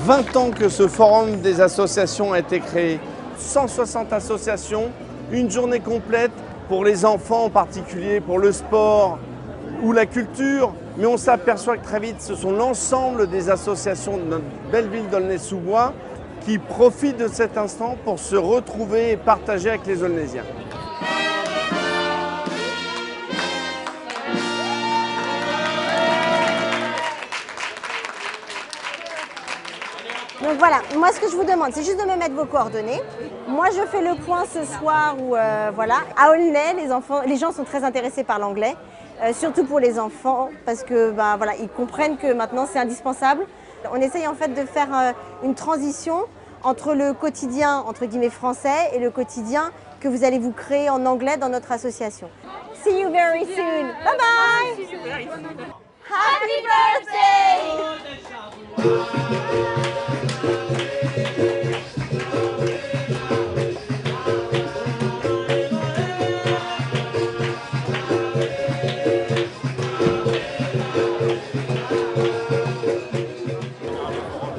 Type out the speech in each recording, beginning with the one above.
20 ans que ce forum des associations a été créé. 160 associations, une journée complète pour les enfants en particulier, pour le sport ou la culture. Mais on s'aperçoit que très vite, ce sont l'ensemble des associations de notre belle ville d'Aulnay-sous-Bois qui profitent de cet instant pour se retrouver et partager avec les Aulnaysiens. Donc voilà, moi ce que je vous demande, c'est juste de me mettre vos coordonnées. Moi je fais le point ce soir où voilà, à Aulnay, les gens sont très intéressés par l'anglais, surtout pour les enfants, parce que voilà, ils comprennent que maintenant c'est indispensable. On essaye en fait de faire une transition entre le quotidien entre guillemets français et le quotidien que vous allez vous créer en anglais dans notre association. See you very soon. Bye bye. Happy birthday.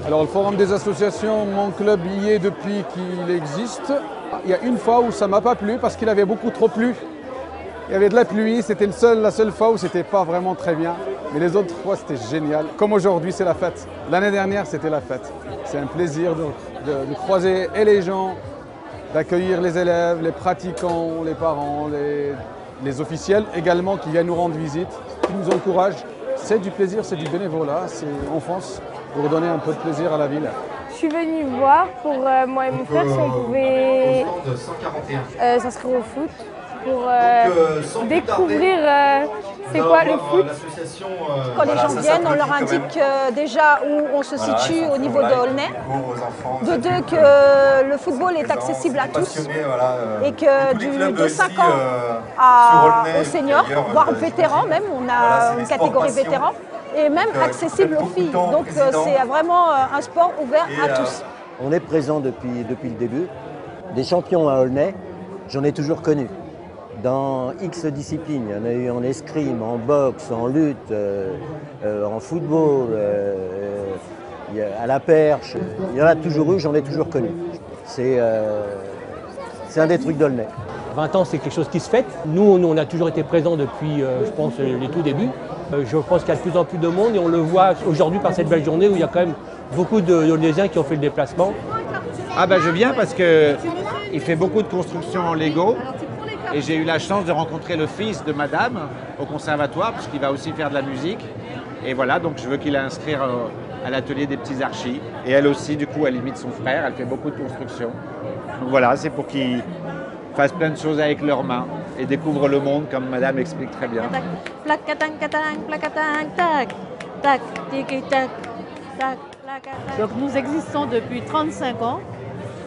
Alors le forum des associations, mon club y est depuis qu'il existe. Il y a une fois où ça ne m'a pas plu parce qu'il avait beaucoup trop plu. Il y avait de la pluie, c'était la seule fois où c'était pas vraiment très bien. Mais les autres fois c'était génial. Comme aujourd'hui c'est la fête. L'année dernière c'était la fête. C'est un plaisir de croiser et les gens, d'accueillir les élèves, les pratiquants, les parents, les officiels également qui viennent nous rendre visite, qui nous encouragent. C'est du plaisir, c'est du bénévolat, c'est en France. Pour donner un peu de plaisir à la ville. Je suis venue voir pour moi et mon frère si on pouvait s'inscrire au foot pour découvrir c'est quoi le foot. Quand les gens viennent, on leur indique déjà où on se situe au niveau de Aulnay. De deux, que le football est accessible à tous et que de 5 ans aux seniors, voire vétérans même, on a une catégorie vétérans, et même accessible aux filles. Donc c'est vraiment un sport ouvert à tous. On est présent depuis le début. Des champions à Aulnay, j'en ai toujours connu. Dans X disciplines, il y en a eu en escrime, en boxe, en lutte, en football, à la perche. Il y en a toujours eu, j'en ai toujours connu. C'est un des trucs d'Aulnay. 20 ans, c'est quelque chose qui se fête. Nous, on a toujours été présents depuis, je pense, les tout débuts. Je pense qu'il y a de plus en plus de monde et on le voit aujourd'hui par cette belle journée où il y a quand même beaucoup d'Aulnaysiens qui ont fait le déplacement. Ah ben je viens parce qu'il fait beaucoup de constructions en Lego et j'ai eu la chance de rencontrer le fils de madame au conservatoire puisqu'il va aussi faire de la musique. Et voilà, donc je veux qu'il inscrire à l'atelier des petits archis. Et elle aussi, du coup, elle imite son frère, elle fait beaucoup de constructions. Donc voilà, c'est pour qu'ils fassent plein de choses avec leurs mains et découvrent le monde comme madame explique très bien. Donc nous existons depuis 35 ans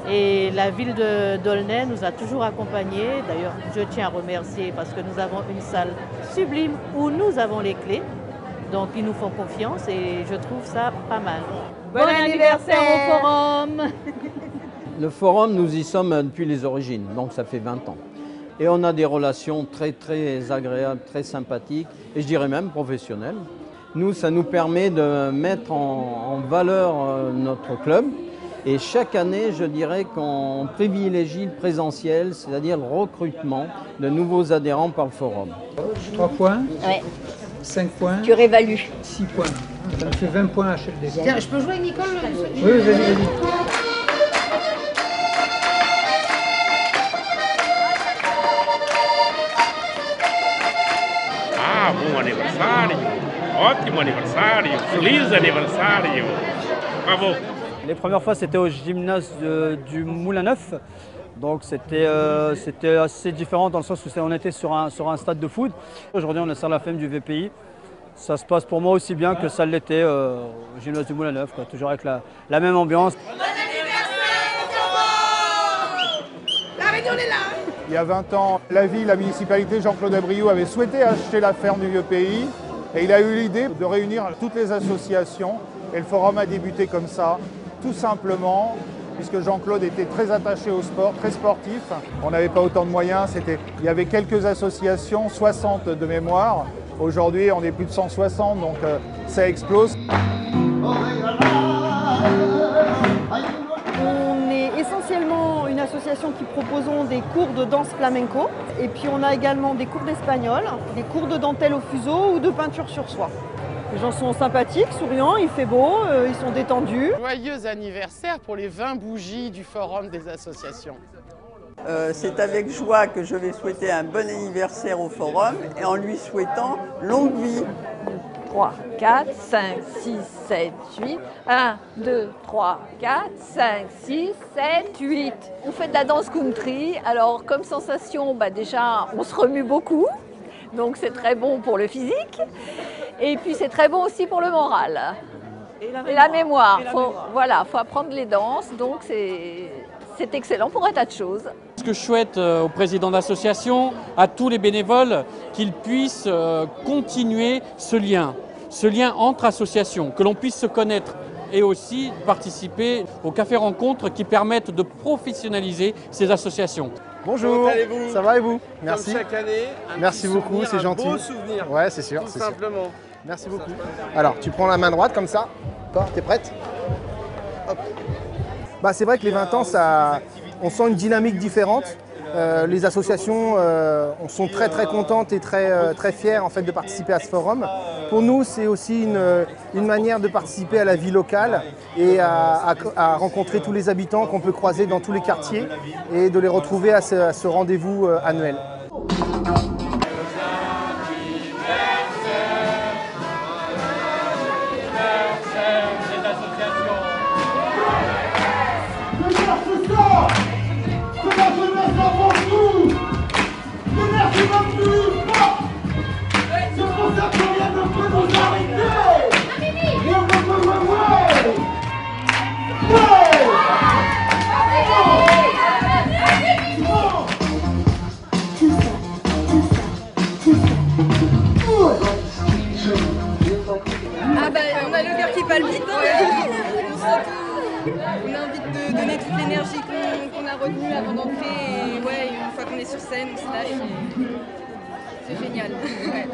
et la ville d'Aulnay nous a toujours accompagnés. D'ailleurs, je tiens à remercier parce que nous avons une salle sublime où nous avons les clés. Donc ils nous font confiance et je trouve ça pas mal. Bon anniversaire au forum. Le forum, nous y sommes depuis les origines, donc ça fait 20 ans. Et on a des relations très très agréables, très sympathiques et je dirais même professionnelles. Nous, ça nous permet de mettre en valeur notre club. Et chaque année, je dirais qu'on privilégie le présentiel, c'est-à-dire le recrutement de nouveaux adhérents par le forum. 3 points. Oui. 5 points. Tu réévalues. 6 points. Ça me fait 20 points à HLD. Tiens, je peux jouer avec Nicole? Oui, vas-y. Ah, bom aniversário! Ótimo aniversário! Feliz aniversário! Bravo! Les premières fois, c'était au gymnase du Moulin Neuf. Donc c'était assez différent dans le sens où on était sur un stade de foot. Aujourd'hui, on est sur la FM du VPI. Ça se passe pour moi aussi bien que ça l'était au gymnase du Moulin Neuf, toujours avec la même ambiance. Il y a 20 ans, la ville, la municipalité, Jean-Claude Abriou avait souhaité acheter la ferme du Vieux Pays et il a eu l'idée de réunir toutes les associations et le forum a débuté comme ça, tout simplement, puisque Jean-Claude était très attaché au sport, très sportif. On n'avait pas autant de moyens, il y avait quelques associations, 60 de mémoire. Aujourd'hui, on est plus de 160, donc ça explose. association qui proposons des cours de danse flamenco. Et puis on a également des cours d'espagnol, des cours de dentelle au fuseau ou de peinture sur soie. Les gens sont sympathiques, souriants, il fait beau, ils sont détendus. Joyeux anniversaire pour les 20 bougies du Forum des associations. C'est avec joie que je vais souhaiter un bon anniversaire au Forum et en lui souhaitant longue vie. 3, 4, 5, 6, 7, 8. 1, 2, 3, 4, 5, 6, 7, 8. On fait de la danse country. Alors, comme sensation, déjà, on se remue beaucoup. Donc, c'est très bon pour le physique. Et puis, c'est très bon aussi pour le moral. Et la mémoire. Voilà, faut apprendre les danses. Donc, c'est excellent pour un tas de choses. Ce que je souhaite au président d'association, à tous les bénévoles, qu'ils puissent continuer ce lien entre associations, que l'on puisse se connaître et aussi participer aux cafés-rencontres qui permettent de professionnaliser ces associations. Bonjour, comment allez-vous? Ça va et vous? Merci. Comme chaque année, merci beaucoup, c'est gentil. Un beau souvenir. Ouais, c'est sûr. Tout simplement. Sûr. Merci beaucoup. Alors, tu prends la main droite comme ça. T'es prête? Hop. C'est vrai que les 20 ans, on sent une dynamique différente. Les associations sont très contentes et très fières en fait, de participer à ce forum. Pour nous, c'est aussi une manière de participer à la vie locale et à rencontrer tous les habitants qu'on peut croiser dans tous les quartiers et de les retrouver à ce rendez-vous annuel. On a le cœur qui palpite, on a envie de donner toute l'énergie qu'on a retenue avant d'entrer et une fois qu'on est sur scène, on se lâche et c'est génial. Ouais.